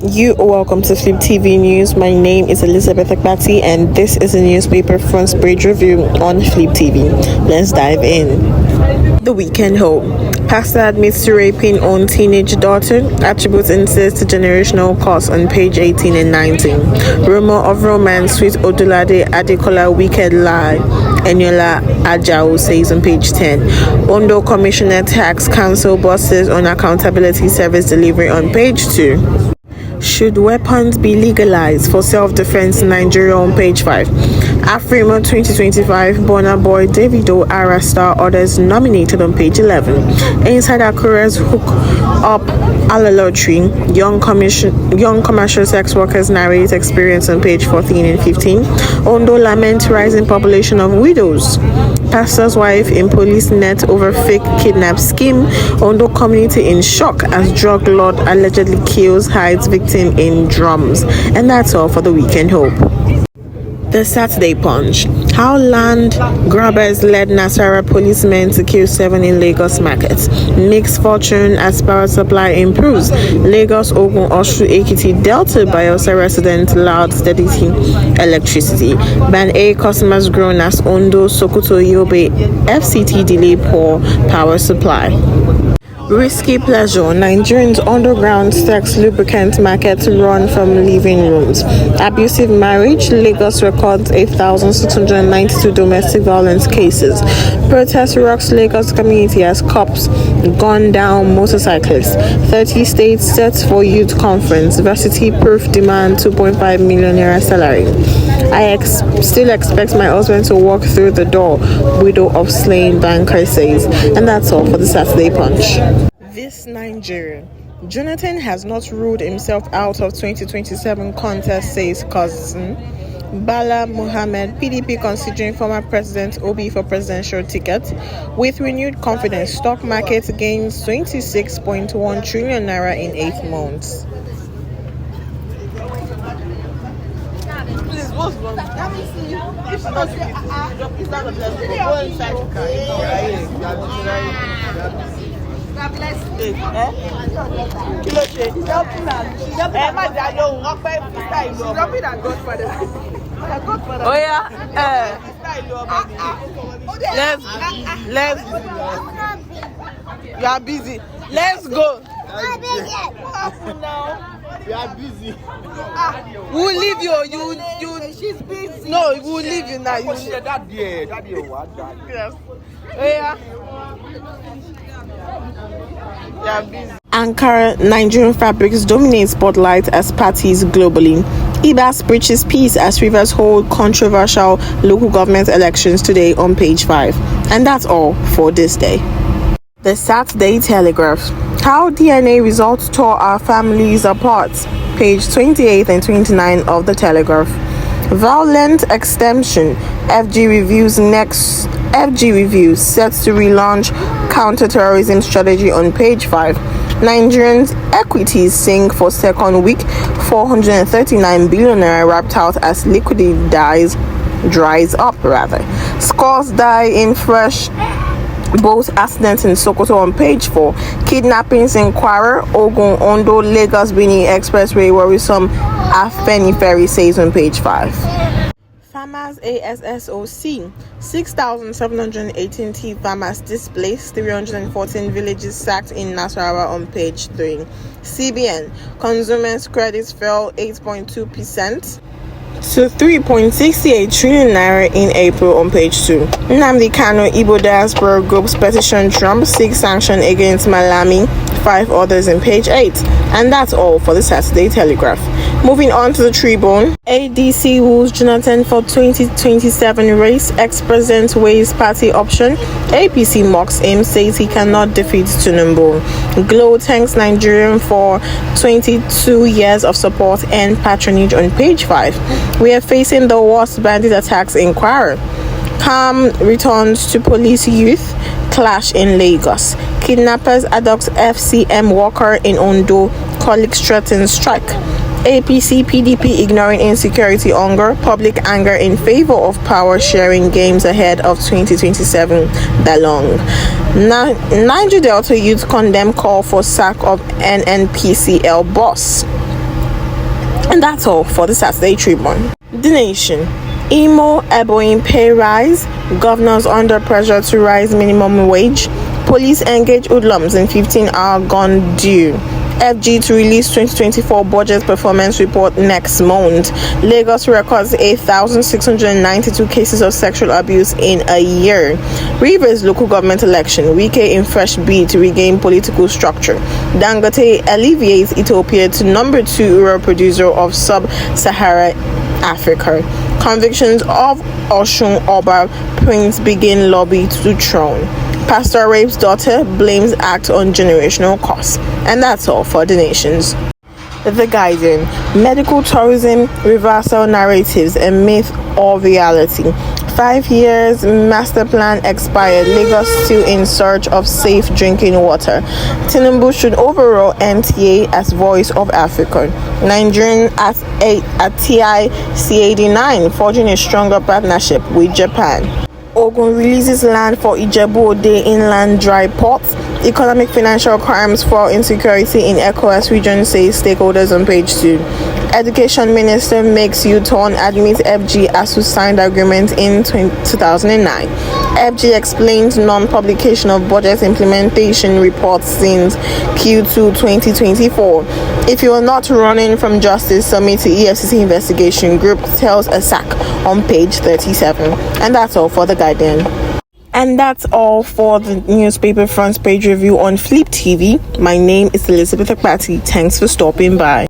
You are welcome to Fliptv News. My name is Elizabeth Akbati, and this is a newspaper front page review on Fliptv. Let's dive in. The Weekend Hope. Pastor admits to raping own teenage daughter, attributes incest to generational curse on page 18 and 19. Rumor of romance with Odulade Adekola wicked lie. Eniola Ajao says on page 10. Ondo Commissioner tax council bosses on accountability service delivery on page 2. Should weapons be legalized for self-defense in Nigeria on page 5. Afrima 2025 Burna Boy Davido Ara Star Orders nominated on page 11. Inside Akura's Hook Up Ala Lottery, young commercial sex workers narrate experience on page 14 and 15. Ondo laments rising population of widows. Pastor's wife in police net over fake kidnap scheme. Ondo community in shock as drug lord allegedly kills hides victim in drums. And that's all for the Weekend Hope. The Saturday Punch. How land grabbers led Nasarawa policemen to kill 7 in Lagos markets. Mixed fortune as power supply improves. Lagos, Ogun, Oshu, Ekiti, Delta, Bayelsa resident loud steady electricity. Band A customers grown as Ondo, Sokoto, Yobe, FCT delay poor power supply. Risky pleasure. Nigerians underground sex lubricant market run from living rooms. Abusive marriage. Lagos records 8,692 domestic violence cases. Protest rocks Lagos community as cops gun down motorcyclists. 30 states set for youth conference. Varsity proof demand 2.5 million naira salary. I still expect my husband to walk through the door, widow of slain banker says. And that's all for the Saturday Punch. This Nigeria. Jonathan has not ruled himself out of 2027 contest, says cousin. Bala Mohammed, PDP considering former President Obi for presidential ticket. With renewed confidence, stock market gains 26.1 trillion naira in 8 months. Please, what's wrong? Let me see. If she doesn't it's not a blessing. Go inside the car. God bless you. Kilo ṣe. She's helping her. Má jà lóhùn. Ọpẹ́ fista ìlú ọmọ. She's helping her godfather. Her godfather. Oh yeah. Fista ìlú ọmọ mi. Let's. You are busy. Let's go. What happened now? You are busy. We'll leave you. You. She's busy. No, we'll leave you now. You. Daddy, what? Yes. Oh yeah. Ankara, Nigerian fabrics dominate spotlight as parties globally. Ibas preaches peace as Rivers hold controversial local government elections today on page 5. And that's all for this day. The Saturday Telegraph. How DNA results tore our families apart. Page 28 and 29 of the Telegraph. Violent extension. FG reviews set to relaunch counter-terrorism strategy on page 5. Nigerians equities sink for second week. 439 billion naira wrapped out as liquidity dries up. Scores die in fresh boat accidents in Sokoto on page 4. Kidnappings in Kwara, Ogun, Ondo, Lagos, Benin Expressway worrisome. Afeni Ferry says on page 5. Farmers ASSOC. 6,718 tea farmers displaced. 314 villages sacked in Nasarawa on page 3. CBN. Consumers credits fell 8.2% to 3.68 trillion naira in April on page 2. Nnamdi Kanu Igbo Diaspora Group's petition Trump seeks sanction against Malami. 5 others in page 8. And that's all for the Saturday Telegraph. Moving on to the Tribune. ADC rules Jonathan for 2027 race. Ex-president weighs party option. APC mocks him, says he cannot defeat Tinubu. Glow thanks Nigerian for 22 years of support and patronage on page 5. We are facing the worst bandit attacks in Kwara. Calm returns to police youth clash in Lagos. Kidnappers abduct FCM worker in Ondo. Colleagues threaten strike. APC PDP ignoring insecurity hunger. Public anger in favor of power sharing games ahead of 2027 Dalong. Niger Delta youth condemn call for sack of NNPCL boss. And that's all for the Saturday Tribune. The Nation. Imo Ebonyi pay rise. Governors under pressure to rise minimum wage. Police engage hoodlums in 15-hour gun due. FG to release 2024 budget performance report next month. Lagos records 8,692 cases of sexual abuse in a year. Rivers local government election. Wike in fresh bid to regain political structure. Dangote alleviates Ethiopia to number 2 oil producer of sub-Sahara Africa. Convictions of Osun Oba Prince begin lobby to throne. Pastor rapes daughter, blames act on generational costs. And that's all for the nations. The Guardian. Medical tourism, reversal narratives, a myth or reality. 5 years master plan expired. Lagos still in search of safe drinking water. Tinubu should overrule NTA as voice of Africa. Nigerian at TI C89 forging a stronger partnership with Japan. Ogun releases land for Ijebu-Ode inland dry ports. Economic financial crimes for insecurity in ECOWAS region, says stakeholders on page 2. Education Minister makes U-turn, admits FG as who signed agreement in 2009. FG explains non-publication of budget implementation reports since Q2 2024. If you are not running from justice, submit to EFCC investigation group, tells a SAC on page 37. And that's all for the Guardian. And that's all for the newspaper front page review on Fliptv. My name is Elizabeth Akpati. Thanks for stopping by.